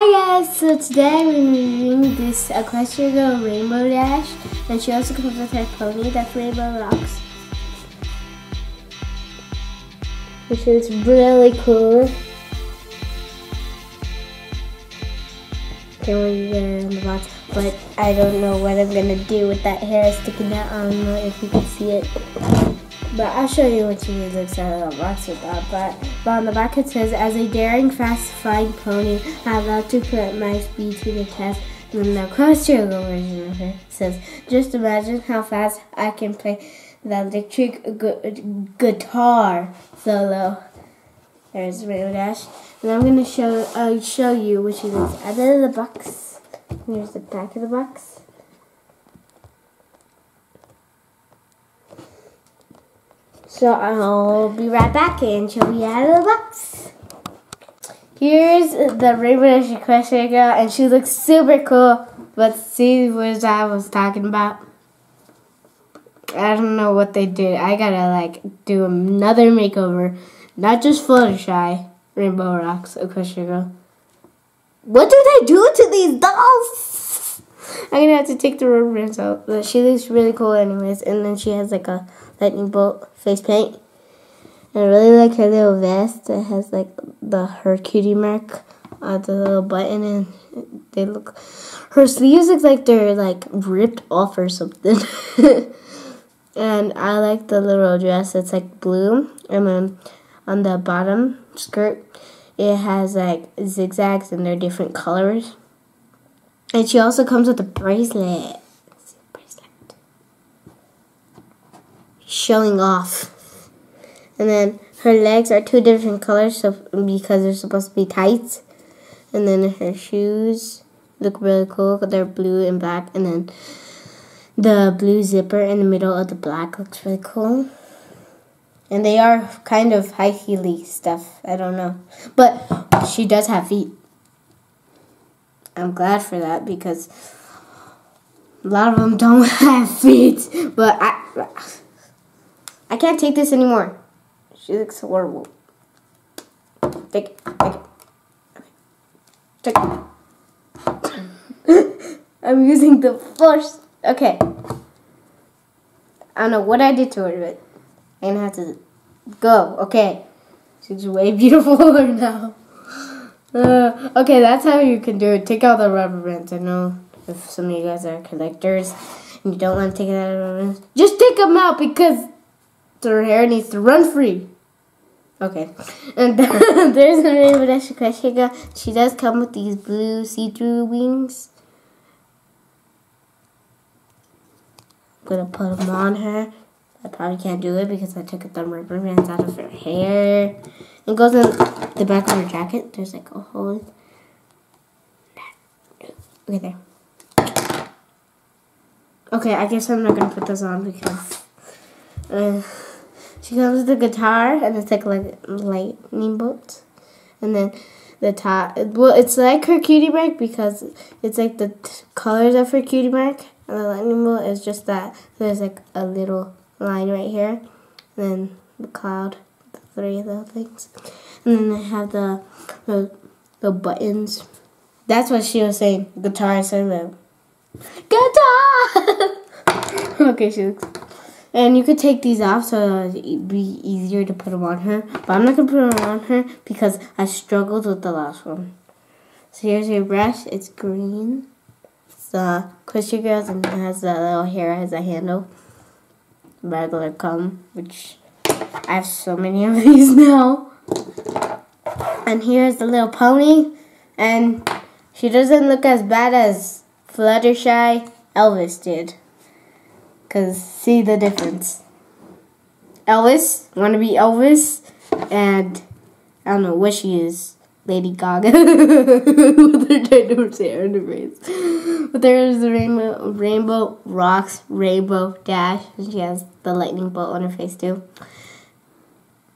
Hi guys, so today we're reviewing this Equestria Girl Rainbow Dash, and she also comes with her pony that's Rainbow Rocks, which is really cool. Can't wait to get it in the box, but I don't know what I'm gonna do with that hair sticking out. I don't know if you can see it, but I'll show you when she looks out of the box with that. But on the back it says, as a daring, fast-flying pony, I love to put my speed to the test. And then the Equestria Girl version of her says, just imagine how fast I can play the electric guitar solo. There's Rainbow Dash. And I'm going to show you what she looks out of the box. Here's the back of the box. So I'll be right back and show you out of the box. Here's the Rainbow Dash Equestria Girl, and she looks super cool. But see what I was talking about? I don't know what they did. I gotta do another makeover. Not just Fluttershy, Rainbow Rocks, Equestria Girl. What do they do to these dolls? I'm gonna have to take the rubber bands out. But she looks really cool anyways. And then she has a lightning bolt face paint. And I really like her little vest. It has her cutie mark on the little button, and they look. Her sleeves look like they're ripped off or something. And I like the little dress. It's blue, and then on the bottom skirt, it has zigzags, and they're different colors. And she also comes with a bracelet. Showing off. And then her legs are two different colors because they're supposed to be tights. And then her shoes look really cool because they're blue and black. And then the blue zipper in the middle of the black looks really cool. And they are kind of high heely stuff. I don't know. But she does have feet. I'm glad for that because a lot of them don't have feet. But I can't take this anymore. She looks horrible. Take it. Take it. I'm using the force. Okay. I don't know what I did to her, but I'm gonna have to go. Okay. She's way beautifuler now. Okay, that's how you can do it. Take out the rubber bands. I know if some of you guys are collectors and you don't want to take it out of the rubber bands, just take them out because her hair needs to run free. Okay. And there's the Rainbow Dash Equestria Girl. She does come with these blue see-through wings. I'm going to put them on her. I probably can't do it because I took the rubber bands out of her hair. It goes in the back of her jacket. There's a hole. Okay, there. Okay, I guess I'm not going to put this on because she comes with the guitar, and it's lightning bolts. And then the top, well, it's like her cutie mark because it's the colors of her cutie mark. And the lightning bolt is just that. There's a little line right here. And then the cloud, the three little things. And then they have the buttons. That's what she was saying. Guitar, so guitar! Okay, she looks. And you could take these off so it'd be easier to put them on her. But I'm not going to put them on her because I struggled with the last one. So here's your brush. It's green. It's the Equestria Girls, and it has the little hair as a handle. Regular comb, which I have so many of these now. And here's the little pony. And she doesn't look as bad as Fluttershy Elvis did. Because see the difference. Elvis, want to be Elvis, and I don't know what she is, Lady Gaga, with her ginormous hair in her face. But there's the Rainbow Rocks, Rainbow Dash, and she has the lightning bolt on her face too.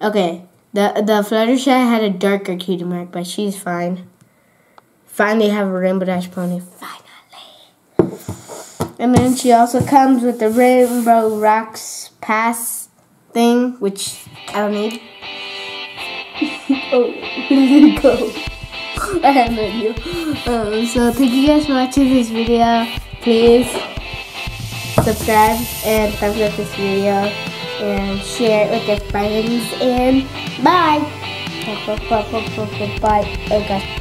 Okay, the Fluttershy had a darker cutie mark, but she's fine. Finally have a Rainbow Dash pony. Finally. And then she also comes with the Rainbow Rocks pass thing, which I don't need. Oh, where did it go? I have no idea. So thank you guys for watching this video. Please subscribe and thumbs up this video and share it with your friends, and bye. Bye. Oh gosh.